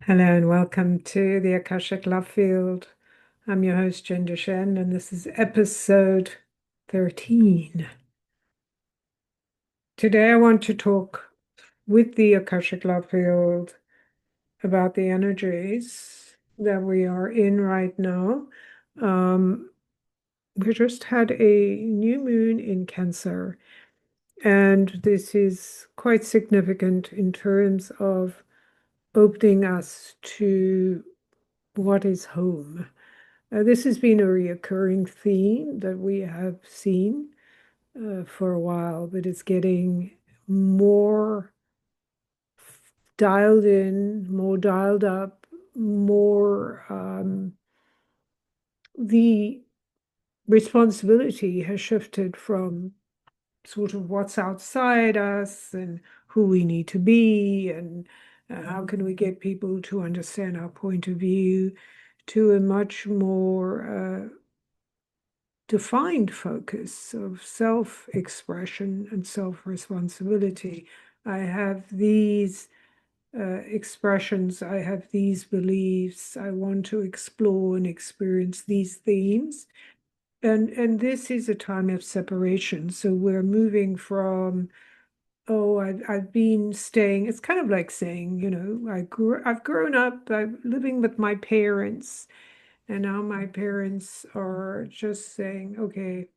Hello and welcome to the Akashic Love Field. I'm your host, Duchene, and this is episode 13. Today I want to talk with the Akashic Love Field about the energies that we are in right now. Um, we just had a new moon in Cancer, and this is quite significant in terms of opening us to what is home. This has been a reoccurring theme that we have seen for a while, but it's getting more dialed in, more dialed up, more the responsibility has shifted from sort of what's outside us and who we need to be and how can we get people to understand our point of view to a much more defined focus of self-expression and self-responsibility. I have these expressions, I have these beliefs, I want to explore and experience these themes. And this is a time of separation. So we're moving from, oh, I've been staying, it's kind of like saying, I've grown up, I'm living with my parents, and now my parents are just saying, okay,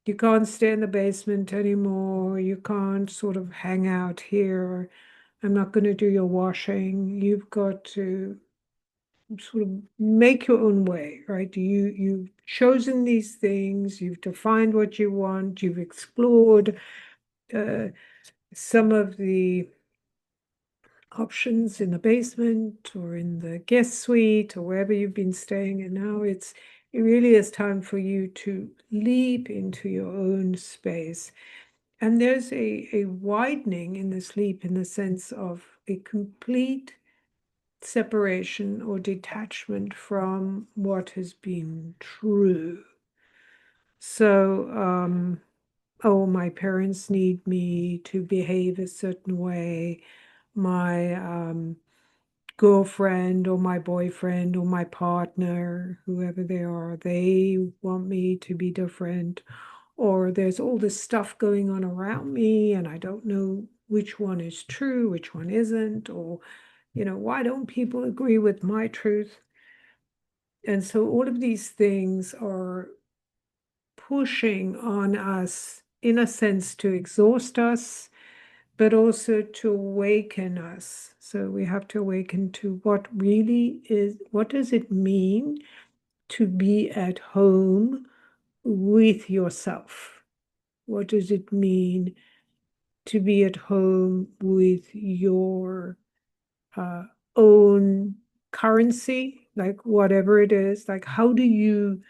you can't stay in the basement anymore. You can't sort of hang out here. I'm not going to do your washing. You've got to sort of make your own way, right? You've chosen these things. You've defined what you want. You've explored uh, some of the options in the basement or in the guest suite or wherever you've been staying. And now it really is time for you to leap into your own space. And there's a widening in the sleep in the sense of a complete separation or detachment from what has been true. So, oh, my parents need me to behave a certain way. My girlfriend or my boyfriend or my partner, whoever they are, they want me to be different, or there's all this stuff going on around me and I don't know which one is true, which one isn't, or, why don't people agree with my truth? And so all of these things are pushing on us in a sense to exhaust us, but also to awaken us. So we have to awaken to what really is, what does it mean to be at home with yourself? What does it mean to be at home with your uh, own currency, like whatever it is? Like, how do you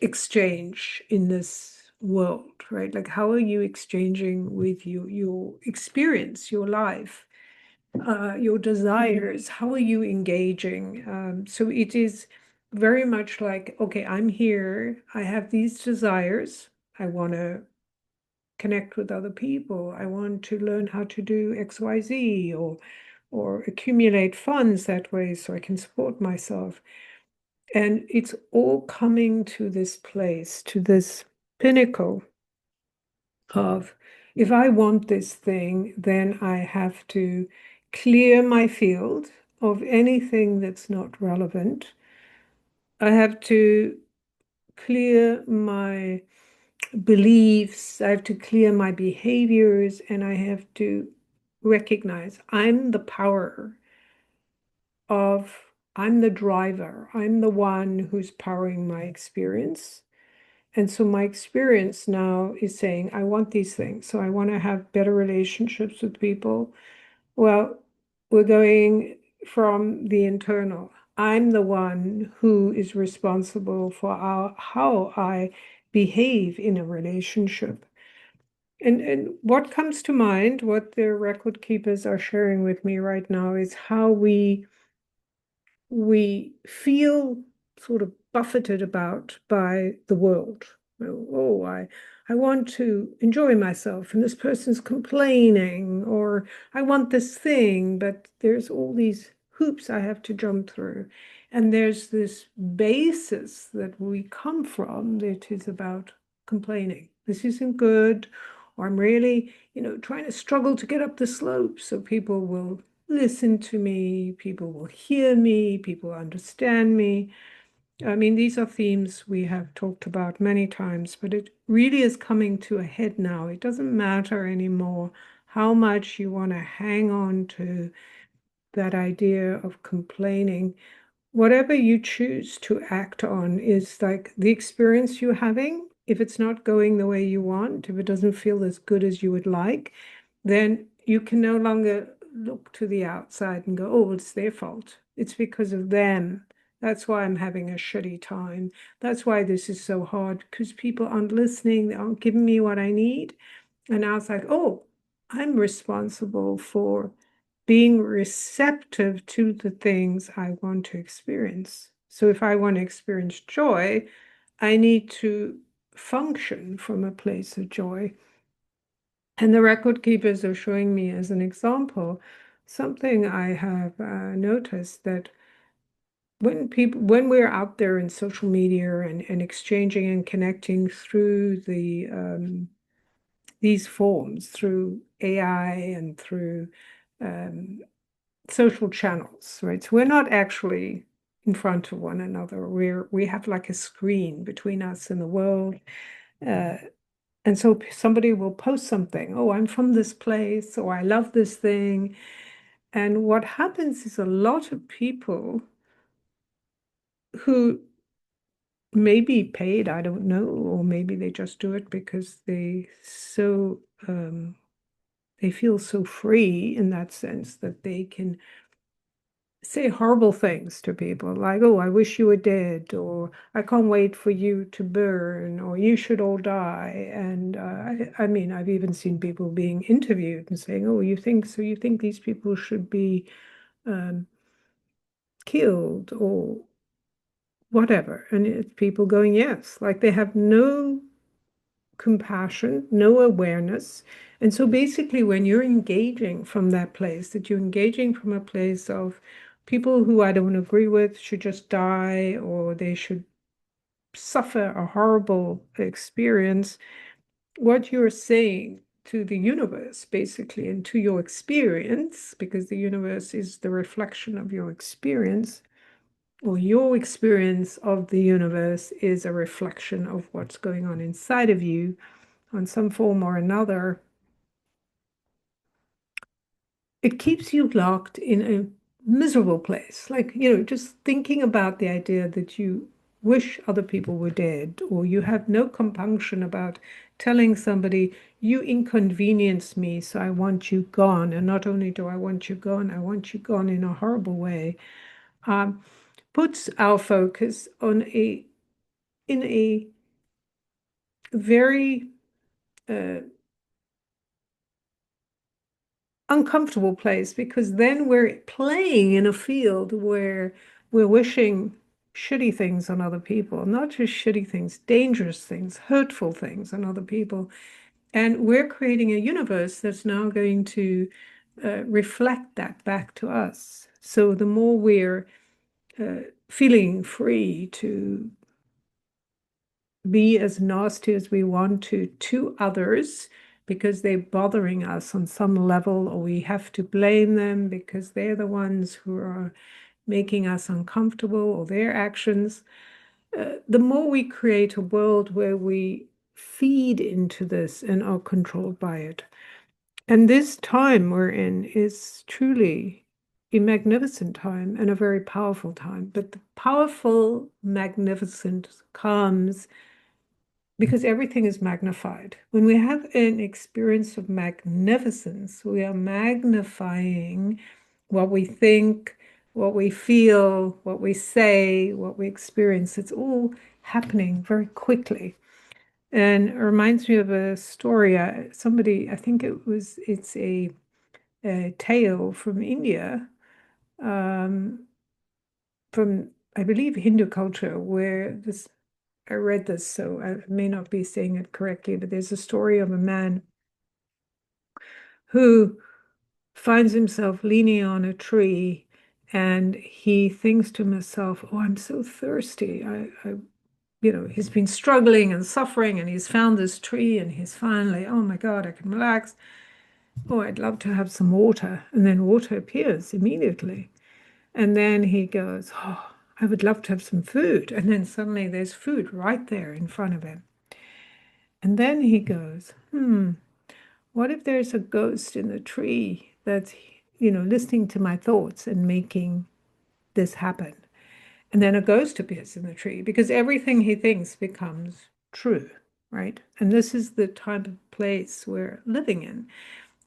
exchange in this world, right? Like, how are you exchanging with your experience, your life, your desires? How are you engaging? So it is very much like, okay, I'm here. I have these desires. I want to connect with other people. I want to learn how to do XYZ or accumulate funds that way so I can support myself. And it's all coming to this place, to this pinnacle of if I want this thing, then I have to clear my field of anything that's not relevant. I have to clear my beliefs, I have to clear my behaviors, and I have to recognize I'm the power of, I'm the driver, I'm the one who's powering my experience. And so my experience now is saying, I want these things. So I want to have better relationships with people. Well, we're going from the internal. I'm the one who is responsible for how I behave in a relationship. And what comes to mind, what the record keepers are sharing with me right now is how we feel sort of buffeted about by the world. Oh, I want to enjoy myself, and this person's complaining, or I want this thing, but there's all these hoops I have to jump through. And there's this basis that we come from that is about complaining. This isn't good, or I'm really, trying to struggle to get up the slope so people will listen to me, people will hear me, people understand me. I mean, these are themes we have talked about many times, but it really is coming to a head now. It doesn't matter anymore how much you want to hang on to that idea of complaining. Whatever you choose to act on is like the experience you're having. If it's not going the way you want, if it doesn't feel as good as you would like, then you can no longer look to the outside and go, oh, it's their fault. It's because of them. That's why I'm having a shitty time. That's why this is so hard, because people aren't listening. They aren't giving me what I need. And now it's like, oh, I'm responsible for being receptive to the things I want to experience. So if I want to experience joy, I need to function from a place of joy. And the record keepers are showing me as an example something I have noticed, that when we're out there in social media and exchanging and connecting through these forms, through AI and through um, social channels, right? So we're not actually in front of one another. We have like a screen between us and the world. Uh, and so somebody will post something, oh, I'm from this place, or I love this thing. And what happens is a lot of people who may be paid, I don't know, or maybe they just do it because they feel so free in that sense that they can say horrible things to people like, oh, I wish you were dead, or I can't wait for you to burn, or you should all die. And I mean, I've even seen people being interviewed and saying, oh, you think so? You think these people should be um, killed or whatever? And it's people going, yes, like they have no compassion, no awareness. And so basically, when you're engaging from that place, that you're engaging from a place of people who I don't agree with should just die, or they should suffer a horrible experience, what you're saying to the universe, basically, and to your experience, because the universe is the reflection of your experience, or your experience of the universe is a reflection of what's going on inside of you on some form or another. It keeps you locked in a miserable place. Like, just thinking about the idea that you wish other people were dead, or you have no compunction about telling somebody, you inconvenience me, so I want you gone. And not only do I want you gone, I want you gone in a horrible way. Um, Puts our focus in a very uh, uncomfortable place, because then we're playing in a field where we're wishing shitty things on other people, not just shitty things, dangerous things, hurtful things on other people. And we're creating a universe that's now going to reflect that back to us. So the more we're feeling free to be as nasty as we want to others because they're bothering us on some level, or we have to blame them because they're the ones who are making us uncomfortable, or their actions. The more we create a world where we feed into this and are controlled by it. And this time we're in is truly a magnificent time and a very powerful time. But the powerful, magnificent comes because everything is magnified. When we have an experience of magnificence, we are magnifying what we think, what we feel, what we say, what we experience. It's all happening very quickly. And it reminds me of a story. Somebody, I think it's a tale from India, um, from, I believe, Hindu culture, where this I read this, so I may not be saying it correctly, but there's a story of a man who finds himself leaning on a tree and he thinks to himself, oh, I'm so thirsty. He's been struggling and suffering and he's found this tree and he's finally, oh my God, I can relax. Oh, I'd love to have some water. And then water appears immediately. And then he goes, oh, I would love to have some food. And then suddenly there's food right there in front of him. And then he goes, what if there's a ghost in the tree that's, listening to my thoughts and making this happen? And then a ghost appears in the tree because everything he thinks becomes true, right? And this is the type of place we're living in.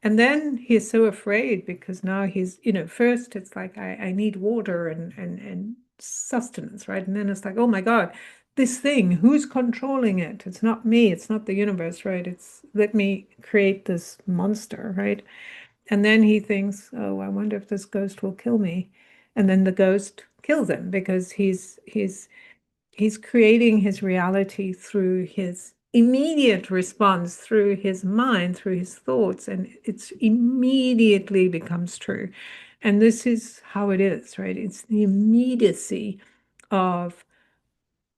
And then he's so afraid because now he's, first it's like I need water and sustenance, right? And then it's like, oh my God, this thing, who's controlling it? It's not me, it's not the universe, right? It's let me create this monster, right? And then he thinks, oh, I wonder if this ghost will kill me. And then the ghost kills him because he's creating his reality through his immediate response, through his mind, through his thoughts, and it's immediately becomes true. And this is how it is, right? It's the immediacy of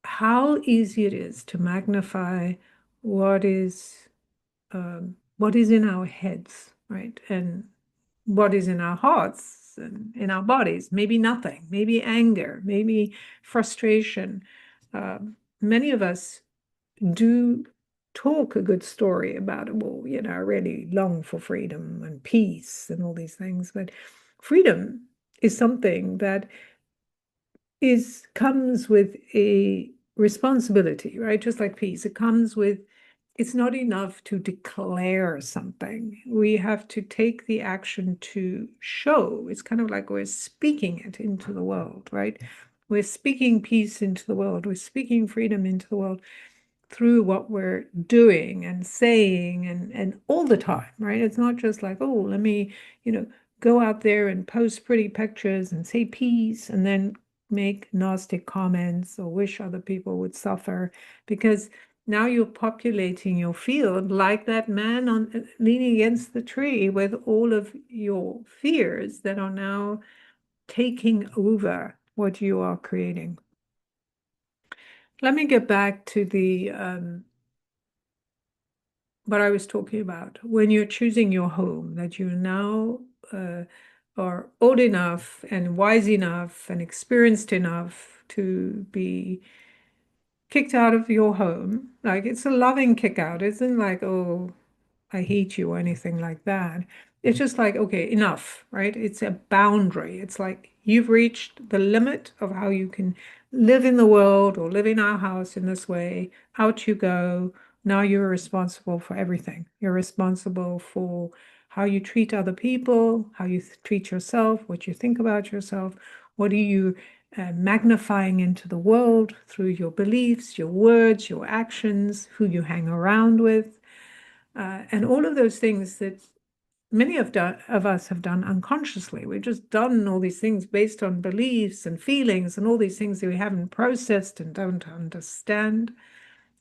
how easy it is to magnify what is in our heads, right? And what is in our hearts and in our bodies. Maybe nothing, maybe anger, maybe frustration. Many of us do talk a good story about it. Well, really long for freedom and peace and all these things. But freedom is something that comes with a responsibility, right? Just like peace, it comes with, it's not enough to declare something. We have to take the action to show. It's kind of like we're speaking it into the world, right? We're speaking peace into the world. We're speaking freedom into the world through what we're doing and saying and all the time, right? It's not just like, oh, let me, go out there and post pretty pictures and say peace and then make nasty comments or wish other people would suffer, because now you're populating your field like that man on leaning against the tree with all of your fears that are now taking over what you are creating. Let me get back to the what I was talking about. When you're choosing your home, that you now are old enough and wise enough and experienced enough to be kicked out of your home. Like it's a loving kick out. It isn't like, oh, I hate you or anything like that. It's just like, okay, enough, right? It's a boundary. It's like you've reached the limit of how you can live in the world or live in our house in this way. Out you go. Now you're responsible for everything. You're responsible for how you treat other people, how you treat yourself, what you think about yourself. What are you magnifying into the world through your beliefs, your words, your actions, who you hang around with? And all of those things that many of us have done unconsciously. We've just done all these things based on beliefs and feelings and all these things that we haven't processed and don't understand.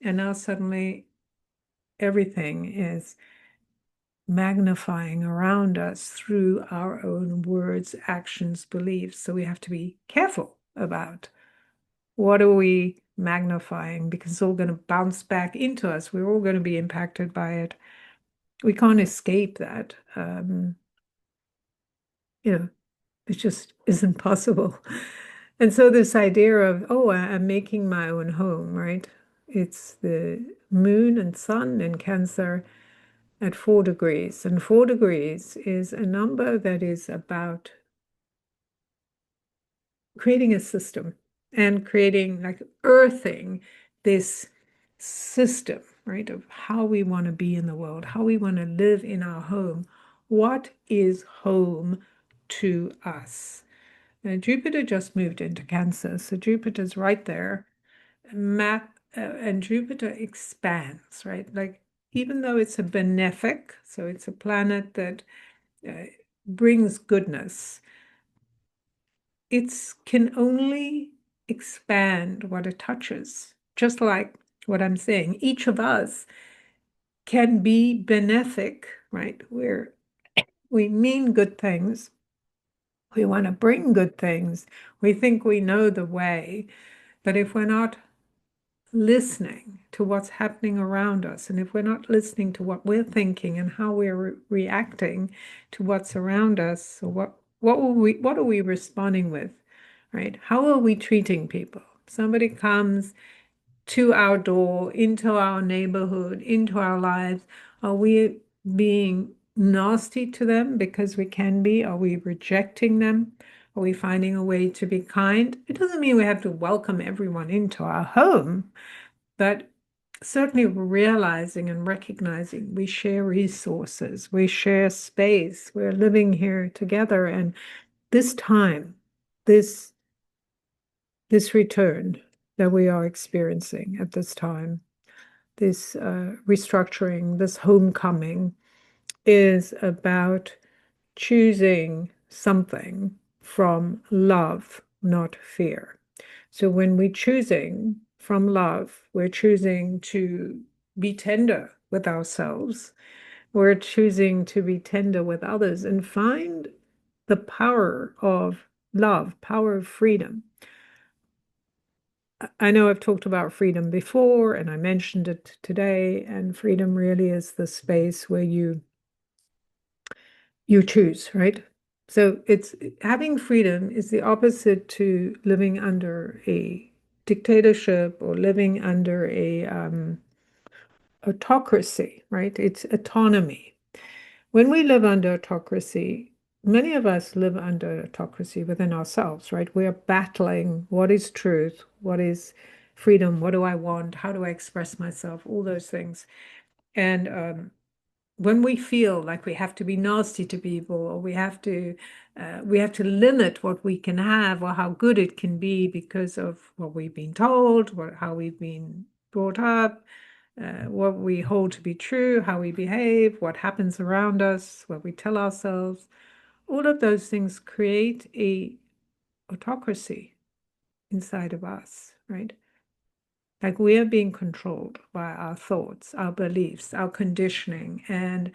And now suddenly everything is magnifying around us through our own words, actions, beliefs. So we have to be careful about what are we magnifying, because it's all going to bounce back into us. We're all going to be impacted by it. We can't escape that. It just isn't possible. And so this idea of, oh, I'm making my own home, right? It's the moon and sun in Cancer at 4 degrees. And 4 degrees is a number that is about creating a system and creating, like, earthing this system, right, of how we want to be in the world, how we want to live in our home. What is home to us? Jupiter just moved into Cancer, so Jupiter's right there. And Jupiter expands, right? Like, even though it's a benefic, so it's a planet that uh, brings goodness, it can only expand what it touches just like what I'm saying, each of us can be benefic, right? We mean good things. We want to bring good things. We think we know the way. But if we're not listening to what's happening around us, and if we're not listening to what we're thinking and how we're reacting to what's around us, so what are we responding with, right? How are we treating people? Somebody comes to our door, into our neighborhood, into our lives. Are we being nasty to them because we can be? Are we rejecting them? Are we finding a way to be kind? It doesn't mean we have to welcome everyone into our home, but certainly realizing and recognizing we share resources, we share space, we're living here together. And this time, this this return that we are experiencing at this time, this restructuring, this homecoming is about choosing something from love, not fear. So when we're choosing from love, we're choosing to be tender with ourselves. We're choosing to be tender with others and find the power of love, power of freedom. I know I've talked about freedom before, and I mentioned it today, and freedom really is the space where you choose, right? So it's having freedom is the opposite to living under a dictatorship or living under a autocracy, right? It's autonomy. When we live under autocracy, many of us live under autocracy within ourselves, right? We are battling what is truth, what is freedom, what do I want, how do I express myself, all those things. And when we feel like we have to be nasty to people, or we have to limit what we can have or how good it can be because of what we've been told, how we've been brought up, what we hold to be true, how we behave, what happens around us, what we tell ourselves, all of those things create a autocracy inside of us, right? Like we are being controlled by our thoughts, our beliefs, our conditioning, and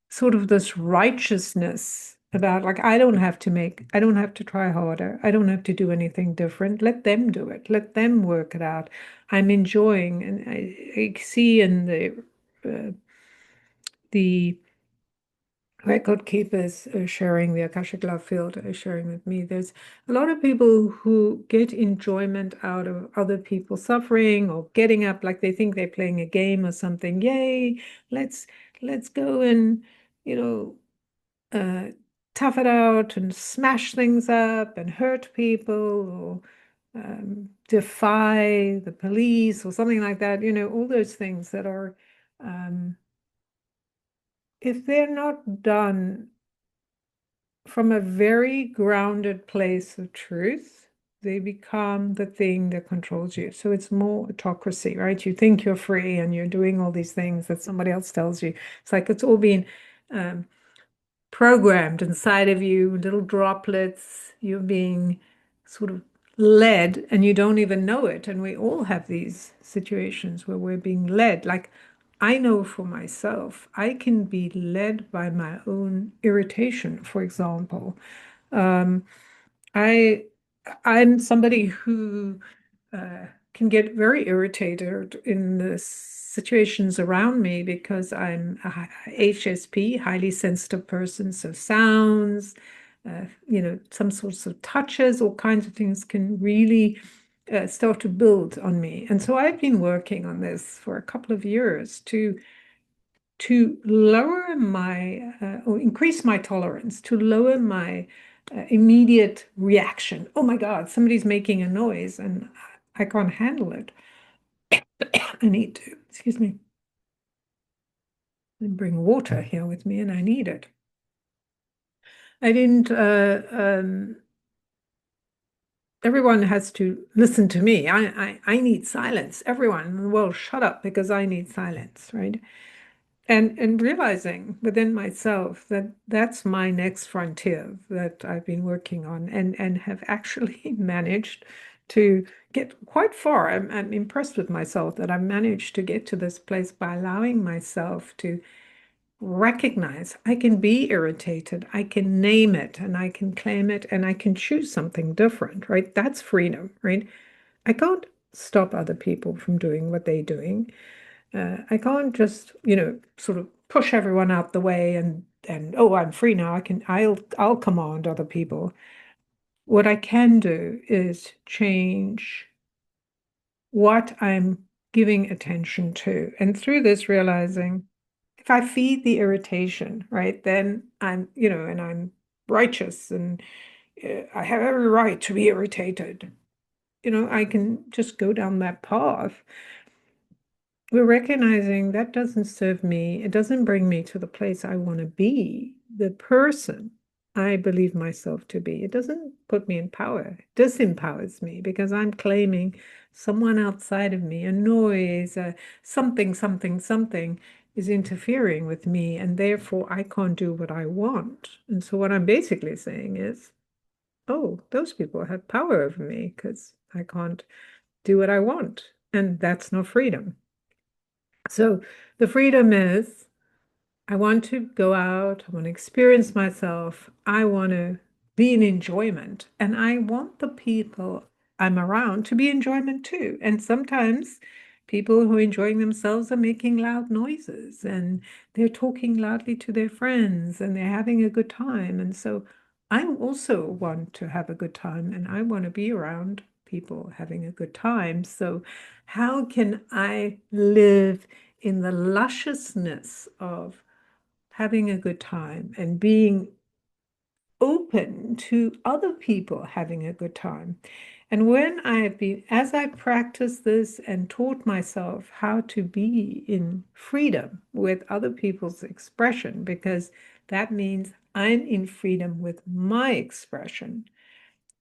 sort of this righteousness about like I don't have to try harder. I don't have to do anything different. Let them do it. Let them work it out. I'm enjoying, and I see in the record keepers sharing the Akashic Love Field, sharing with me. There's a lot of people who get enjoyment out of other people suffering or getting up like they think they're playing a game or something. Yay, let's let's go and, you know, uh, tough it out and smash things up and hurt people or defy the police or something like that. You know, all those things that are, um, if they're not done from a very grounded place of truth, they become the thing that controls you. So it's more autocracy, right? You think you're free and you're doing all these things that somebody else tells you. It's like it's all been um, programmed inside of you, little droplets. You're being sort of led and you don't even know it. And we all have these situations where we're being led. Like I know for myself, I can be led by my own irritation, for example. Um, I I'm somebody who can get very irritated in the situations around me because I'm a HSP, highly sensitive person. So sounds, some sorts of touches, all kinds of things can really start to build on me. And so I've been working on this for a couple of years to lower my or increase my tolerance, to lower my immediate reaction. Oh my God, somebody's making a noise and I can't handle it. I need to, excuse me, bring water here with me and I need it. I didn't, everyone has to listen to me. I need silence. Everyone in the world, shut up because I need silence, right? And realizing within myself that that's my next frontier that I've been working on and have actually managed to get quite far. I'm impressed with myself that I've managed to get to this place by allowing myself to recognize I can be irritated, I can name it, and I can claim it, and I can choose something different, right? That's freedom, right? I can't stop other people from doing what they're doing. I can't just, sort of push everyone out the way and oh, I'm free now. I'll command other people. What I can do is change what I'm giving attention to. And through this, realizing if I feed the irritation, right, then and I'm righteous and I have every right to be irritated. I can just go down that path. We're recognizing that doesn't serve me. It doesn't bring me to the place I want to be, the person I believe myself to be. It doesn't put me in power. It disempowers me because I'm claiming someone outside of me, a noise, something, something, something is interfering with me, and therefore I can't do what I want. And so what I'm basically saying is, oh, those people have power over me because I can't do what I want. And that's not freedom. So the freedom is I want to go out, I want to experience myself, I want to be in enjoyment, and I want the people I'm around to be enjoyment too. And sometimes people who are enjoying themselves are making loud noises and they're talking loudly to their friends and they're having a good time. And so I also want to have a good time and I want to be around people having a good time. So how can I live in the lusciousness of having a good time and being open to other people having a good time? And as I practiced this and taught myself how to be in freedom with other people's expression, because that means I'm in freedom with my expression.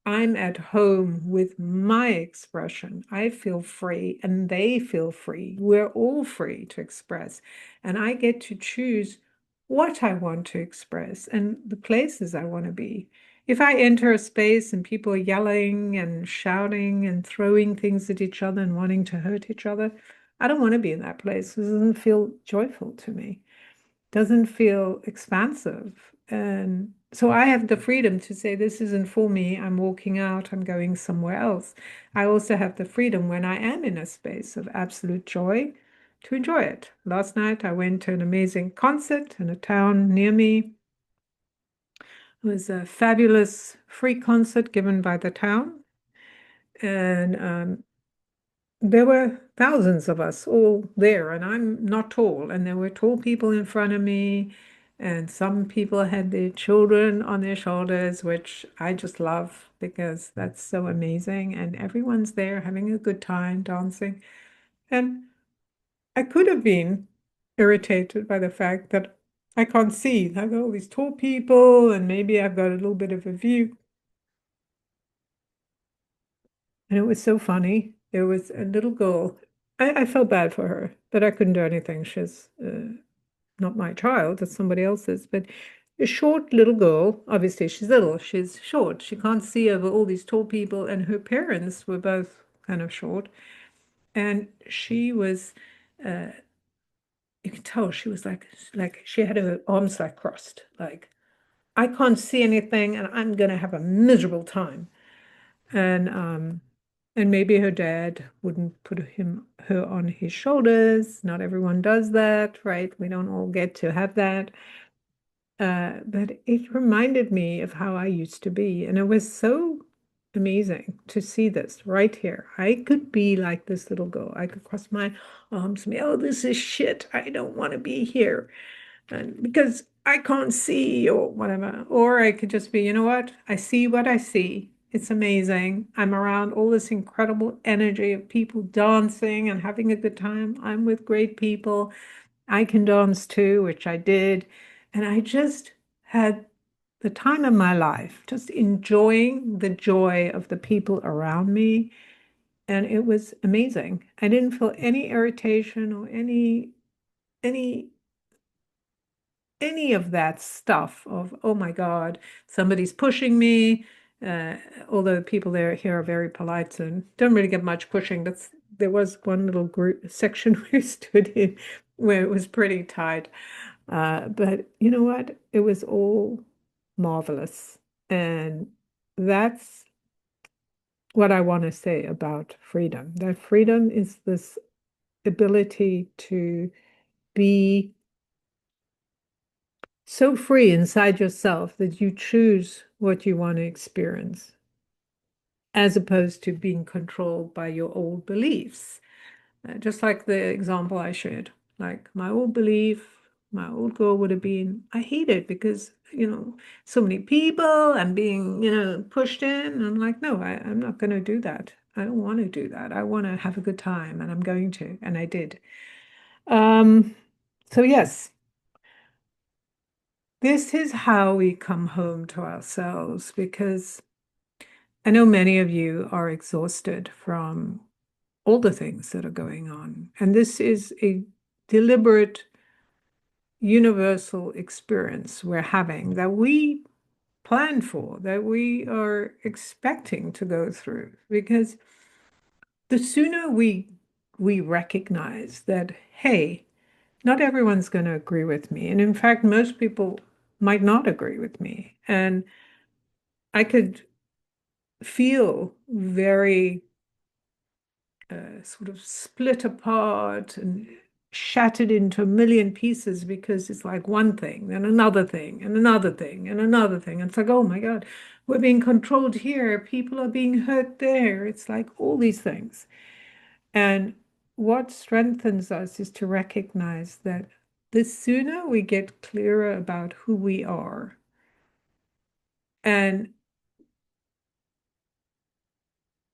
I'm at home with my expression. I feel free and they feel free. We're all free to express. And I get to choose what I want to express and the places I want to be. If I enter a space and people are yelling and shouting and throwing things at each other and wanting to hurt each other, I don't want to be in that place. It doesn't feel joyful to me, doesn't feel expansive. And so I have the freedom to say, this isn't for me. I'm walking out, I'm going somewhere else. I also have the freedom when I am in a space of absolute joy to enjoy it. Last night, I went to an amazing concert in a town near me. It was a fabulous free concert given by the town. And there were thousands of us all there, and I'm not tall, and there were tall people in front of me, and some people had their children on their shoulders, which I just love because that's so amazing. And everyone's there having a good time dancing. And I could have been irritated by the fact that I can't see. I've got all these tall people, and maybe I've got a little bit of a view. And it was so funny. There was a little girl. I felt bad for her, but I couldn't do anything. She's not my child, it's somebody else's. But a short little girl, obviously she's little, she's short. She can't see over all these tall people, and her parents were both kind of short. And she was, you could tell she was like she had her arms like crossed, like I can't see anything, and I'm gonna have a miserable time. And maybe her dad wouldn't put her on his shoulders. Not everyone does that, right? We don't all get to have that. But it reminded me of how I used to be. And it was so amazing to see this right here. I could be like this little girl. I could cross my arms and be, oh, this is shit. I don't want to be here. And because I can't see or whatever. Or I could just be, you know what? I see. It's amazing. I'm around all this incredible energy of people dancing and having a good time. I'm with great people. I can dance too, which I did. And I just had the time of my life, just enjoying the joy of the people around me. And it was amazing. I didn't feel any irritation or any any of that stuff of, oh my God, somebody's pushing me. Uh, Although people there here are very polite and don't really get much pushing. There was one little group section we stood in where it was pretty tight. But you know what? It was all marvelous. And that's what I want to say about freedom. That freedom is this ability to be so free inside yourself that you choose what you want to experience, as opposed to being controlled by your old beliefs. Just like the example I shared, like my old belief, my old goal would have been, I hate it because, so many people, I'm being, pushed in. And I'm like, no, I'm not going to do that. I don't want to do that. I want to have a good time and I'm going to, and I did. Um, so yes, this is how we come home to ourselves because I know many of you are exhausted from all the things that are going on. And this is a deliberate, universal experience we're having that we plan for, that we are expecting to go through. Because the sooner we recognize that, hey, not everyone's going to agree with me. And in fact, most people might not agree with me. And I could feel very sort of split apart and shattered into a million pieces because it's like one thing, then another thing, and another thing, and another thing. And it's like, oh my God, we're being controlled here. People are being hurt there. It's like all these things. And what strengthens us is to recognize that the sooner we get clearer about who we are and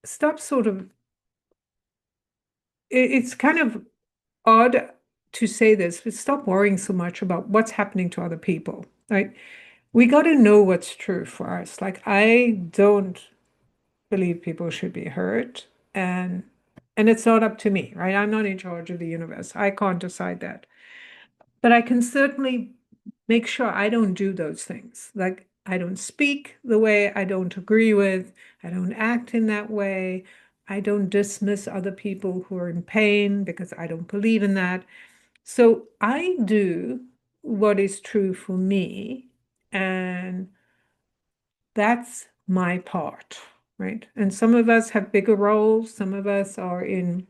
stop sort of, it's kind of odd to say this, but stop worrying so much about what's happening to other people. Like, we got to know what's true for us. Like, I don't believe people should be hurt, and it's not up to me, right? I'm not in charge of the universe. I can't decide that. But I can certainly make sure I don't do those things. Like, I don't speak the way I don't agree with. I don't act in that way. I don't dismiss other people who are in pain because I don't believe in that. So I do what is true for me, and that's my part, right? And some of us have bigger roles. Some of us are in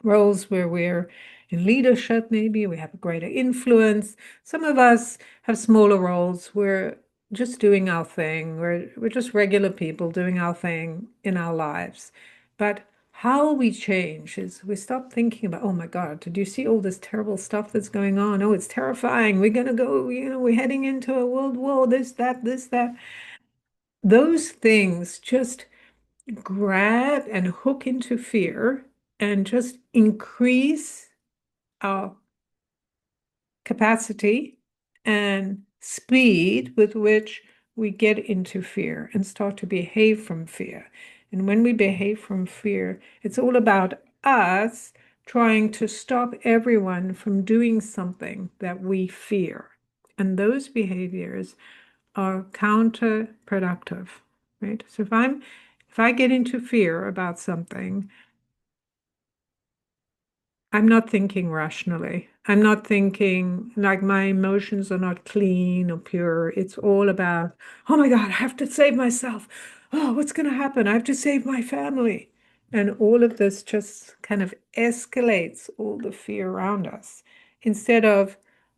roles where we're in leadership, maybe we have a greater influence. Some of us have smaller roles. We're just doing our thing. We're just regular people doing our thing in our lives. But how we change is we stop thinking about, oh my God, did you see all this terrible stuff that's going on? Oh, it's terrifying. We're going to go, we're heading into a world war, this, that, this, that. Those things just grab and hook into fear and just increase our capacity and speed with which we get into fear and start to behave from fear. And when we behave from fear, it's all about us trying to stop everyone from doing something that we fear. And those behaviors are counterproductive, right? So if I get into fear about something, I'm not thinking rationally. I'm not thinking like my emotions are not clean or pure. It's all about, oh my God, I have to save myself. Oh, what's going to happen? I have to save my family. And all of this just kind of escalates all the fear around us instead of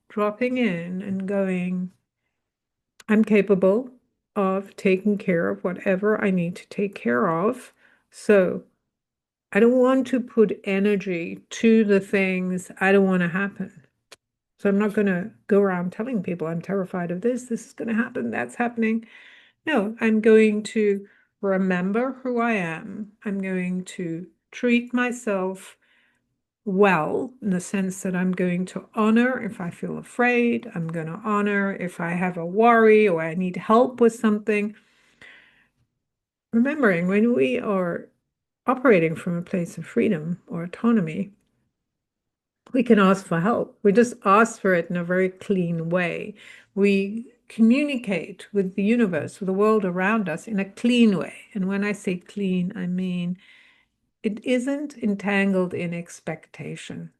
dropping in and going, I'm capable of taking care of whatever I need to take care of. So I don't want to put energy to the things I don't want to happen. So I'm not going to go around telling people I'm terrified of this is going to happen, that's happening. No, I'm going to remember who I am. I'm going to treat myself well in the sense that I'm going to honor if I feel afraid. I'm going to honor if I have a worry or I need help with something. Remembering when we are operating from a place of freedom or autonomy, we can ask for help. We just ask for it in a very clean way. We communicate with the universe, with the world around us in a clean way. And when I say clean, I mean it isn't entangled in expectation.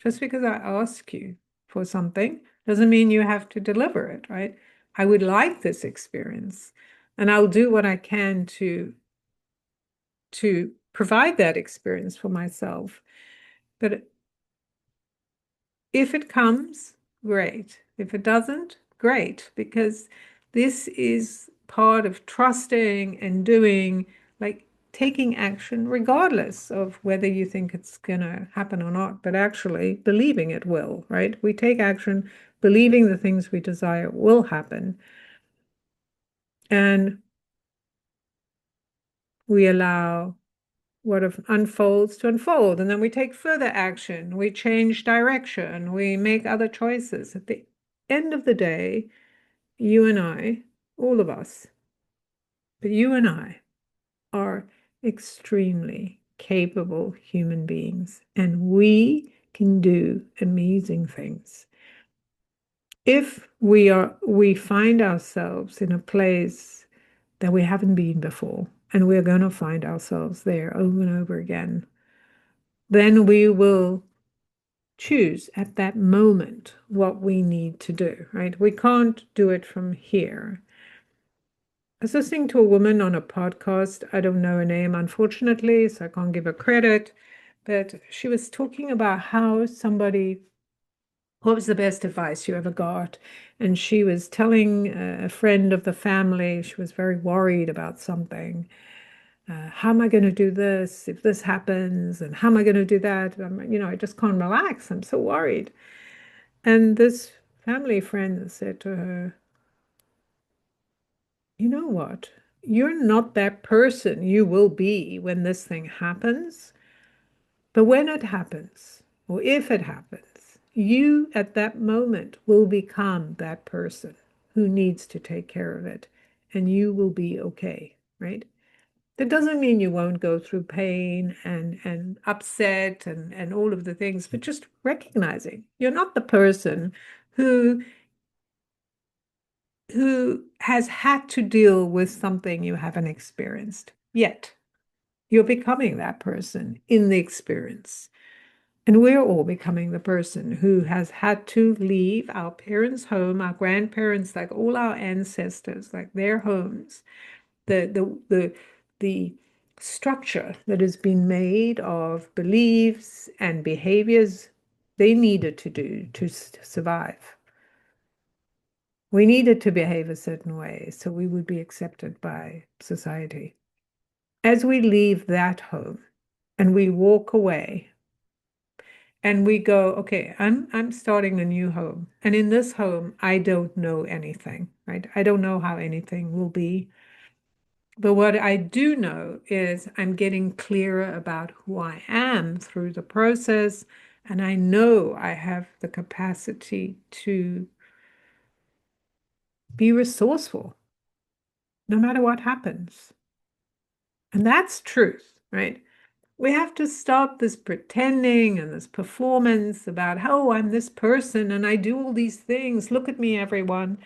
Just because I ask you for something doesn't mean you have to deliver it, right? I would like this experience, and I'll do what I can to provide that experience for myself. But if it comes, great. If it doesn't, great, because this is part of trusting and doing, like taking action, regardless of whether you think it's going to happen or not, but actually believing it will, right? We take action, believing the things we desire will happen, and we allow what unfolds to unfold. And then we take further action, we change direction, we make other choices. At the end of the day, you and I, all of us, but you and I are extremely capable human beings, and we can do amazing things. If we find ourselves in a place that we haven't been before, and we're going to find ourselves there over and over again, then we will choose at that moment what we need to do, right? We can't do it from here. I was listening to a woman on a podcast. I don't know her name, unfortunately, so I can't give her credit. But she was talking about how somebody, what was the best advice you ever got? And she was telling a friend of the family, she was very worried about something. How am I going to do this if this happens? And how am I going to do that? I just can't relax. I'm so worried. And this family friend said to her, you know what? You're not that person you will be when this thing happens. But when it happens, or if it happens, you at that moment will become that person who needs to take care of it, and you will be okay, right? That doesn't mean you won't go through pain and upset and all of the things, but just recognizing you're not the person who who has had to deal with something you haven't experienced yet. You're becoming that person in the experience. And we're all becoming the person who has had to leave our parents' home, our grandparents, like all our ancestors, like their homes, the structure that has been made of beliefs and behaviors they needed to do to survive. We needed to behave a certain way so we would be accepted by society. As we leave that home and we walk away and we go, okay, I'm starting a new home. And in this home, I don't know anything, right? I don't know how anything will be. But what I do know is I'm getting clearer about who I am through the process. And I know I have the capacity to be resourceful no matter what happens. And that's truth, right? We have to stop this pretending and this performance about, oh, I'm this person and I do all these things. Look at me, everyone.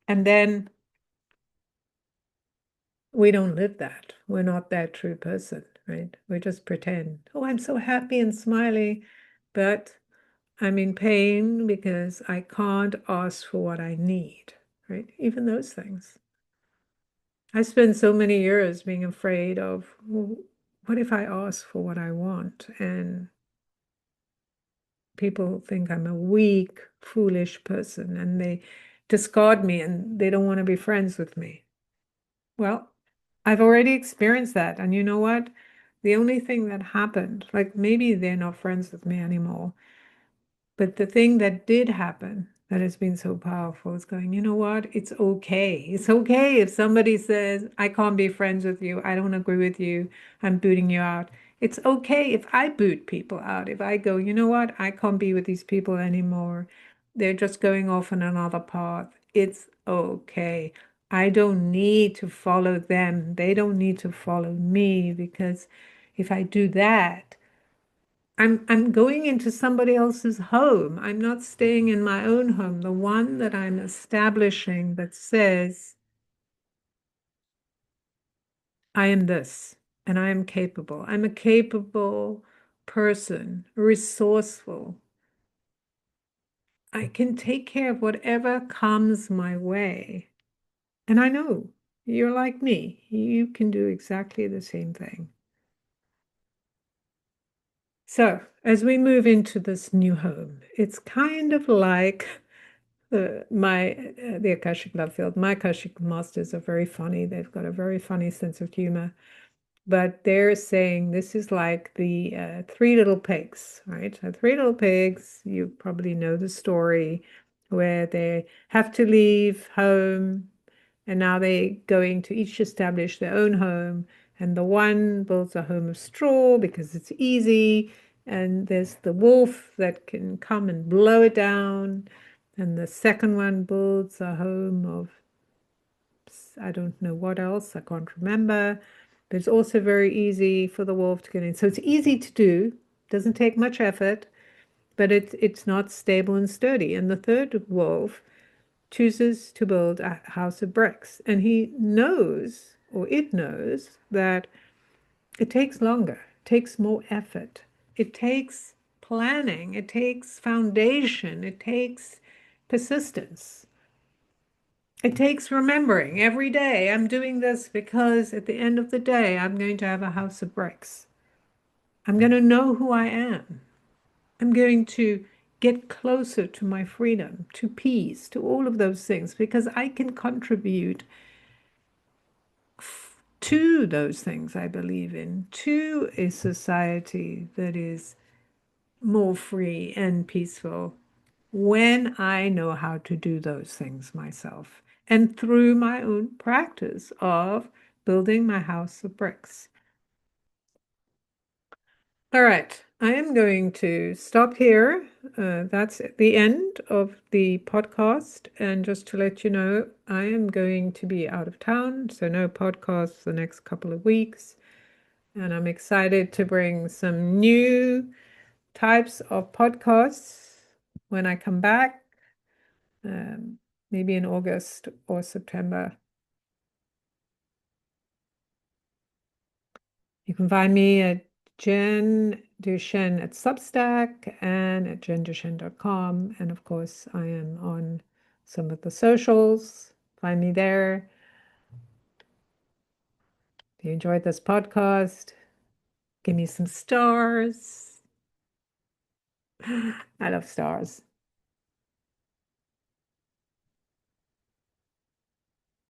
And then we don't live that. We're not that true person, right? We just pretend, oh, I'm so happy and smiley, but I'm in pain because I can't ask for what I need, right? Even those things. I spent so many years being afraid of, well, what if I ask for what I want? And people think I'm a weak, foolish person and they discard me and they don't want to be friends with me. Well, I've already experienced that. And you know what? The only thing that happened, like maybe they're not friends with me anymore, but the thing that did happen that has been so powerful is going, you know what? It's okay. It's okay if somebody says, I can't be friends with you. I don't agree with you. I'm booting you out. It's okay if I boot people out. If I go, you know what? I can't be with these people anymore. They're just going off on another path. It's okay. I don't need to follow them. They don't need to follow me because if I do that, I'm going into somebody else's home. I'm not staying in my own home, the one that I'm establishing that says, I am this and I am capable. I'm a capable person, resourceful. I can take care of whatever comes my way. And I know you're like me. You can do exactly the same thing. So, as we move into this new home, it's kind of like the Akashic Love Field. My Akashic Masters are very funny. They've got a very funny sense of humor. But they're saying this is like the Three Little Pigs, right? So Three Little Pigs, you probably know the story where they have to leave home and now they're going to each establish their own home. And the one builds a home of straw because it's easy. And there's the wolf that can come and blow it down. And the second one builds a home of, I don't know what else, I can't remember. But it's also very easy for the wolf to get in. So it's easy to do, doesn't take much effort, but it's not stable and sturdy. And the third wolf chooses to build a house of bricks. And he knows, or it knows, that it takes longer, it takes more effort, it takes planning, it takes foundation, it takes persistence. It takes remembering every day I'm doing this because at the end of the day, I'm going to have a house of bricks. I'm going to know who I am. I'm going to get closer to my freedom, to peace, to all of those things because I can contribute to those things I believe in, to a society that is more free and peaceful when I know how to do those things myself and through my own practice of building my house of bricks. All right, I am going to stop here. That's the end of the podcast. And just to let you know, I am going to be out of town, so no podcasts the next couple of weeks. And I'm excited to bring some new types of podcasts when I come back, um, maybe in August or September. You can find me at Jen Duchene at Substack and at jenduchene.com. And of course, I am on some of the socials. Find me there. If you enjoyed this podcast, give me some stars. I love stars.